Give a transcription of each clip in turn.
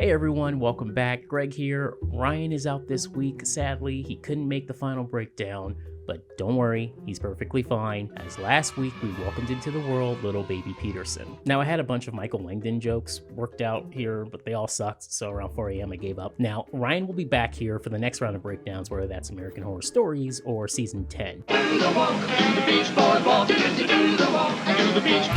Hey everyone, welcome back. Greg here. Ryan is out this week. Sadly, he couldn't make the final breakdown, but don't worry, he's perfectly fine, as last week we welcomed into the world little baby Peterson. Now, I had a bunch of Michael Langdon jokes worked out here, but they all sucked, so around 4 a.m. I gave up. Now, Ryan will be back here for the next round of breakdowns, whether that's American Horror Stories or Season 10. Do the walk, do the beach, boy, walk, do the walk, do the beach.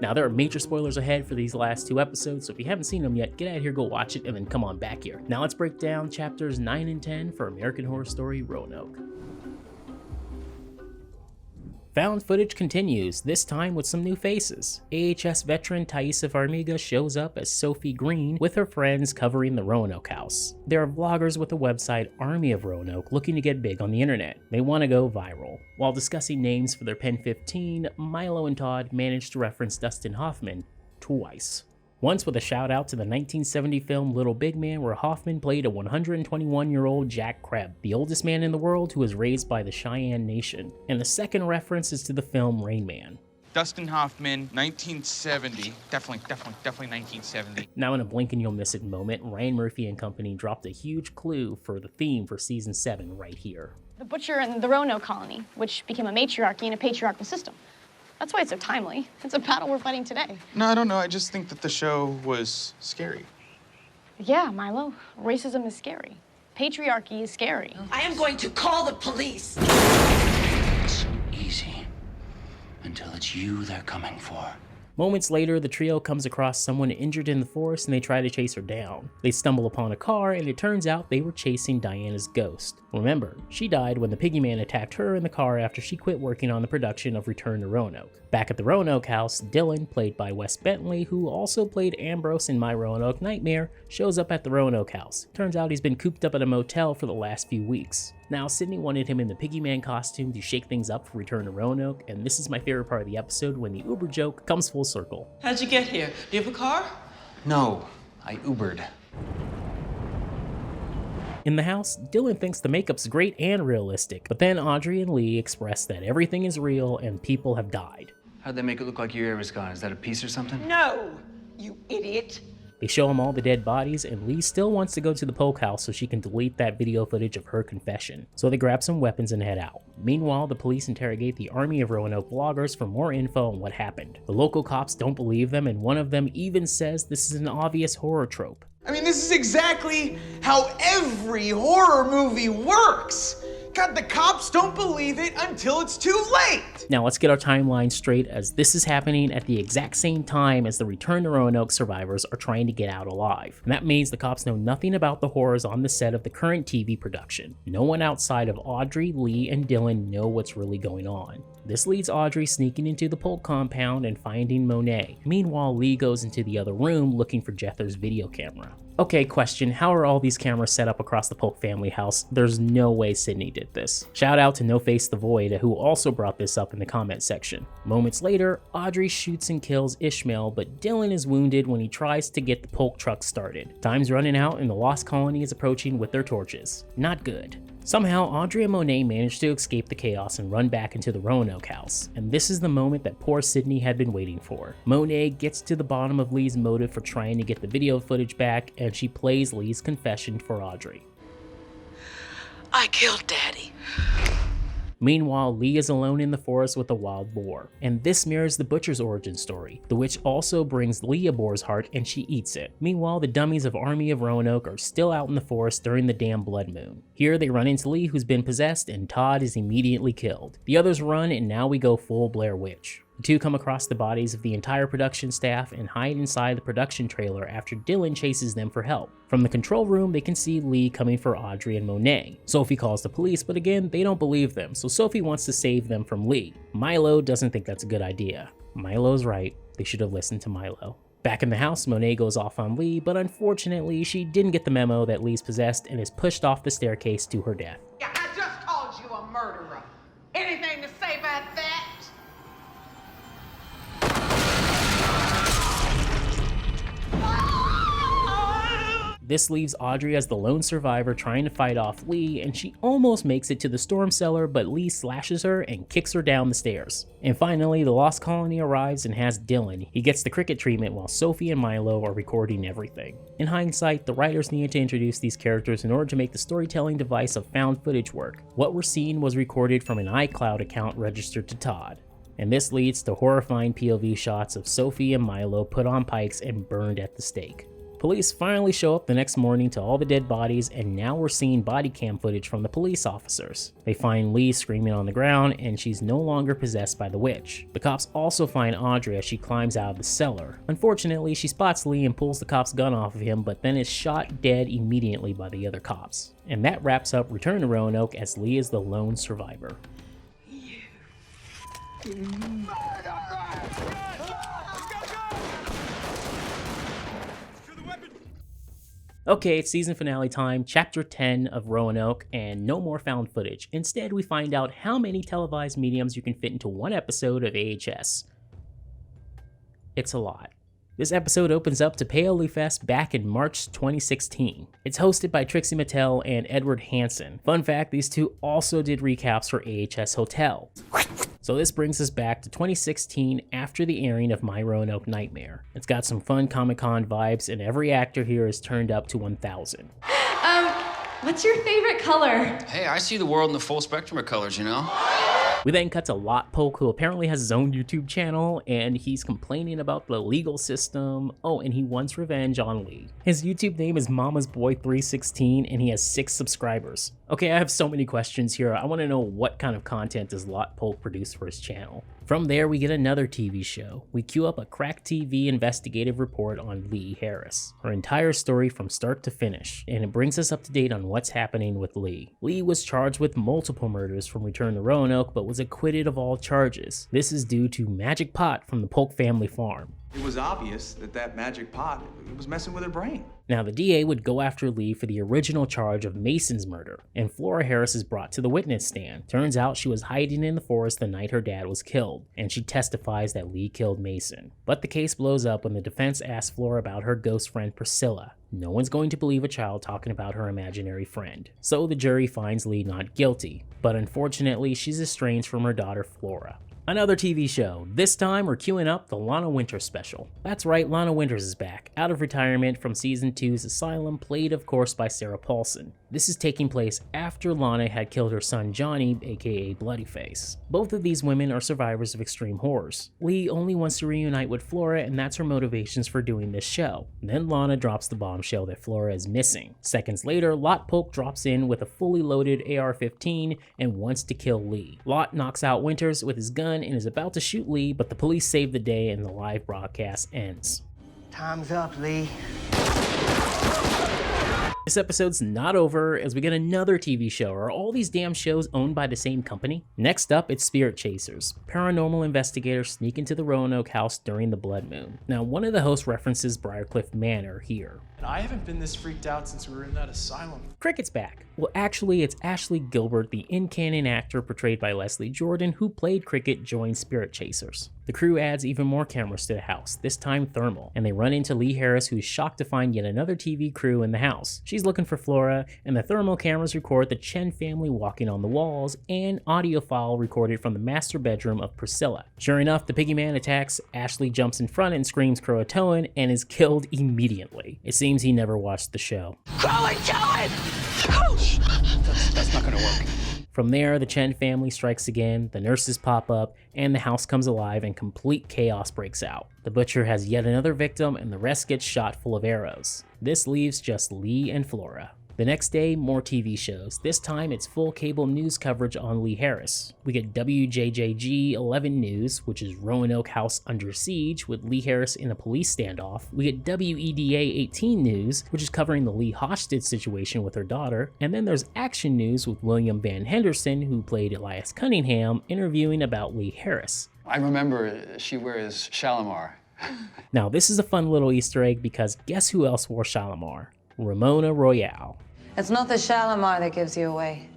Now, there are major spoilers ahead for these last two episodes, so if you haven't seen them yet, get out of here, go watch it, and then come on back here. Now let's break down chapters 9 and 10 for American Horror Story Roanoke. Found footage continues, this time with some new faces. AHS veteran Thaisa Farmiga shows up as Sophie Green with her friends covering the Roanoke house. There are vloggers with the website Army of Roanoke looking to get big on the internet. They want to go viral. While discussing names for their Pen 15, Milo and Todd managed to reference Dustin Hoffman twice. Once with a shout out to the 1970 film Little Big Man, where Hoffman played a 121-year-old Jack Kreb, the oldest man in the world who was raised by the Cheyenne Nation. And the second reference is to the film Rain Man. Dustin Hoffman, 1970. Definitely 1970. Now in a blink and you'll miss it moment, Ryan Murphy and company dropped a huge clue for the theme for Season 7 right here. The butcher in the Roanoke colony, which became a matriarchy in a patriarchal system. That's why it's so timely. It's a battle we're fighting today. No, I don't know. I just think that the show was scary. Yeah, Milo. Racism is scary. Patriarchy is scary. I am going to call the police. It's easy until it's you they're coming for. Moments later, the trio comes across someone injured in the forest and they try to chase her down. They stumble upon a car and it turns out they were chasing Diana's ghost. Remember, she died when the Piggy Man attacked her in the car after she quit working on the production of Return to Roanoke. Back at the Roanoke house, Dylan, played by Wes Bentley, who also played Ambrose in My Roanoke Nightmare, shows up at the Roanoke house. Turns out he's been cooped up at a motel for the last few weeks. Now, Sydney wanted him in the Piggy Man costume to shake things up for Return to Roanoke, and this is my favorite part of the episode when the Uber joke comes full circle. How'd you get here? Do you have a car? No, I Ubered. In the house, Dylan thinks the makeup's great and realistic, but then Audrey and Lee express that everything is real and people have died. How'd they make it look like your ear was gone? Is that a piece or something? No, you idiot. They show him all the dead bodies, and Lee still wants to go to the Polk house so she can delete that video footage of her confession. So they grab some weapons and head out. Meanwhile, the police interrogate the Army of Roanoke bloggers for more info on what happened. The local cops don't believe them, and one of them even says this is an obvious horror trope. I mean, this is exactly how every horror movie works. God, the cops don't believe it until it's too late. Now let's get our timeline straight, as this is happening at the exact same time as the Return to Roanoke survivors are trying to get out alive. And that means the cops know nothing about the horrors on the set of the current TV production. No one outside of Audrey, Lee, and Dylan know what's really going on. This leads Audrey sneaking into the Polk compound and finding Monet. Meanwhile, Lee goes into the other room looking for Jethro's video camera. Okay, question, how are all these cameras set up across the Polk family house? There's no way Sydney did this. Shout out to No Face the Void, who also brought this up in the comment section. Moments later, Audrey shoots and kills Ishmael, but Dylan is wounded when he tries to get the Polk truck started. Time's running out and the Lost Colony is approaching with their torches. Not good. Somehow, Audrey and Monet manage to escape the chaos and run back into the Roanoke house. And this is the moment that poor Sydney had been waiting for. Monet gets to the bottom of Lee's motive for trying to get the video footage back, and she plays Lee's confession for Audrey. I killed Daddy. Meanwhile, Lee is alone in the forest with a wild boar, and this mirrors the butcher's origin story. The witch also brings Lee a boar's heart and she eats it. Meanwhile, the dummies of Army of Roanoke are still out in the forest during the damn blood moon. Here they run into Lee, who's been possessed, and Todd is immediately killed. The others run, and now we go full Blair Witch. The two come across the bodies of the entire production staff and hide inside the production trailer after Dylan chases them for help. From the control room, they can see Lee coming for Audrey and Monet. Sophie calls the police, but again, they don't believe them, so Sophie wants to save them from Lee. Milo doesn't think that's a good idea. Milo's right, they should have listened to Milo. Back in the house, Monet goes off on Lee, but unfortunately, she didn't get the memo that Lee's possessed and is pushed off the staircase to her death. Yeah, I just called you a murderer. Anything to say about that? This leaves Audrey as the lone survivor trying to fight off Lee, and she almost makes it to the storm cellar, but Lee slashes her and kicks her down the stairs. And finally, the Lost Colony arrives and has Dylan. He gets the cricket treatment while Sophie and Milo are recording everything. In hindsight, the writers needed to introduce these characters in order to make the storytelling device of found footage work. What we're seeing was recorded from an iCloud account registered to Todd. And this leads to horrifying POV shots of Sophie and Milo put on pikes and burned at the stake. Police finally show up the next morning to all the dead bodies, and now we're seeing body cam footage from the police officers. They find Lee screaming on the ground, and she's no longer possessed by the witch. The cops also find Audrey as she climbs out of the cellar. Unfortunately, she spots Lee and pulls the cop's gun off of him, but then is shot dead immediately by the other cops. And that wraps up Return to Roanoke, as Lee is the lone survivor. Okay, it's season finale time, chapter 10 of Roanoke, and no more found footage. Instead, we find out how many televised mediums you can fit into one episode of AHS. It's a lot. This episode opens up to Paoli Fest back in March 2016. It's hosted by Trixie Mattel and Edward Hansen. Fun fact, these two also did recaps for AHS Hotel. So this brings us back to 2016 after the airing of My Roanoke Nightmare. It's got some fun Comic-Con vibes, and every actor here is turned up to 1,000. What's your favorite color? Hey, I see the world in the full spectrum of colors, you know? We then cut to Lot Polk, who apparently has his own YouTube channel, and he's complaining about the legal system. Oh, and he wants revenge on Lee. His YouTube name is Mama's Boy 316, and he has 6 subscribers. Okay, I have so many questions here. I want to know what kind of content does Lot Polk produce for his channel. From there, we get another TV show. We queue up a Crack TV investigative report on Lee Harris, her entire story from start to finish, and it brings us up to date on what's happening with Lee. Lee was charged with multiple murders from Return to Roanoke, but was acquitted of all charges. This is due to magic pot from the Polk family farm. It was obvious that that magic pot was messing with her brain. Now, the DA would go after Lee for the original charge of Mason's murder, and Flora Harris is brought to the witness stand. Turns out she was hiding in the forest the night her dad was killed, and she testifies that Lee killed Mason. But the case blows up when the defense asks Flora about her ghost friend Priscilla. No one's going to believe a child talking about her imaginary friend. So the jury finds Lee not guilty, but unfortunately she's estranged from her daughter Flora. Another TV show. This time we're queuing up the Lana Winters Special. That's right, Lana Winters is back, out of retirement from season 2's Asylum, played of course by Sarah Paulson. This is taking place after Lana had killed her son Johnny, aka Bloodyface. Both of these women are survivors of extreme horrors. Lee only wants to reunite with Flora, and that's her motivations for doing this show. Then Lana drops the bombshell that Flora is missing. Seconds later, Lot Polk drops in with a fully loaded AR-15 and wants to kill Lee. Lot knocks out Winters with his gun and is about to shoot Lee, but the police save the day and the live broadcast ends. Time's up, Lee. This episode's not over, as we get another TV show. Are all these damn shows owned by the same company? Next up, it's Spirit Chasers. Paranormal investigators sneak into the Roanoke house during the blood moon. Now, one of the hosts references Briarcliff Manor here. I haven't been this freaked out since we were in that asylum. Cricket's back. Well, actually, it's Ashley Gilbert, the in-canon actor portrayed by Leslie Jordan, who played Cricket, joins Spirit Chasers. The crew adds even more cameras to the house, this time thermal, and they run into Lee Harris, who's shocked to find yet another TV crew in the house. She's looking for Flora, and the thermal cameras record the Chen family walking on the walls, and audio file recorded from the master bedroom of Priscilla. Sure enough, the Piggy Man attacks, Ashley jumps in front and screams Croatoan, and is killed immediately. It seems he never watched the show. Crowley, kill him! That's not gonna work. From there, the Chen family strikes again, the nurses pop up, and the house comes alive and complete chaos breaks out. The butcher has yet another victim, and the rest gets shot full of arrows. This leaves just Lee and Flora. The next day, more TV shows. This time, it's full cable news coverage on Lee Harris. We get WJJG 11 News, which is Roanoke House Under Siege, with Lee Harris in a police standoff. We get WEDA 18 News, which is covering the Lee hostage situation with her daughter. And then there's Action News with William Van Henderson, who played Elias Cunningham, interviewing about Lee Harris. I remember she wears Shalimar. Now, this is a fun little Easter egg because guess who else wore Shalimar? Ramona Royale. It's not the Shalimar that gives you away.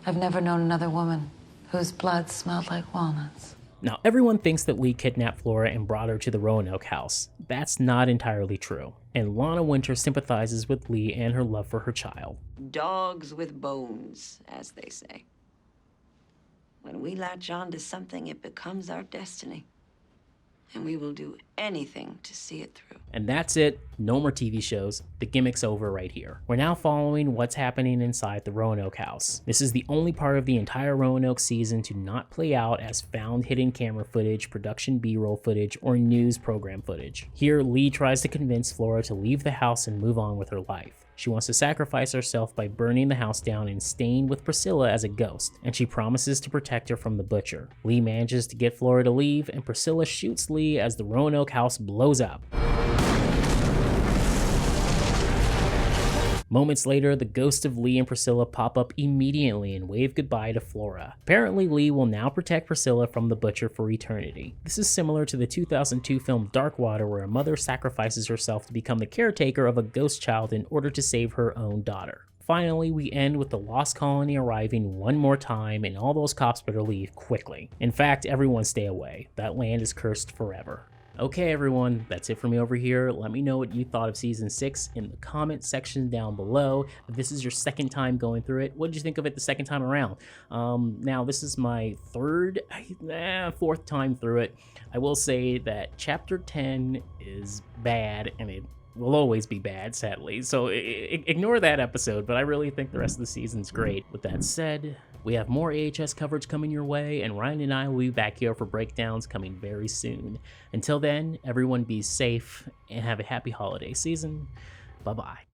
I've never known another woman whose blood smelled like walnuts. Now, everyone thinks that Lee kidnapped Flora and brought her to the Roanoke house. That's not entirely true, and Lana Winters sympathizes with Lee and her love for her child. Dogs with bones, as they say. When we latch on to something, it becomes our destiny. And we will do anything to see it through. And that's it. No more TV shows. The gimmick's over right here. We're now following what's happening inside the Roanoke house. This is the only part of the entire Roanoke season to not play out as found hidden camera footage, production B-roll footage, or news program footage. Here, Lee tries to convince Flora to leave the house and move on with her life. She wants to sacrifice herself by burning the house down and staying with Priscilla as a ghost, and she promises to protect her from the butcher. Lee manages to get Flora to leave, and Priscilla shoots Lee as the Roanoke house blows up. Moments later, the ghosts of Lee and Priscilla pop up immediately and wave goodbye to Flora. Apparently, Lee will now protect Priscilla from the butcher for eternity. This is similar to the 2002 film Dark Water, where a mother sacrifices herself to become the caretaker of a ghost child in order to save her own daughter. Finally, we end with the Lost Colony arriving one more time, and all those cops better leave quickly. In fact, everyone stay away. That land is cursed forever. Okay everyone, that's it for me over here. Let me know what you thought of Season 6 in the comment section down below. If this is your second time going through it, what did you think of it the second time around? Now this is my fourth time through it. I will say that Chapter 10 is bad, and it will always be bad, sadly. So ignore that episode, but I really think the rest of the season's great. With that said, we have more AHS coverage coming your way, and Ryan and I will be back here for breakdowns coming very soon. Until then, everyone be safe and have a happy holiday season. Bye-bye.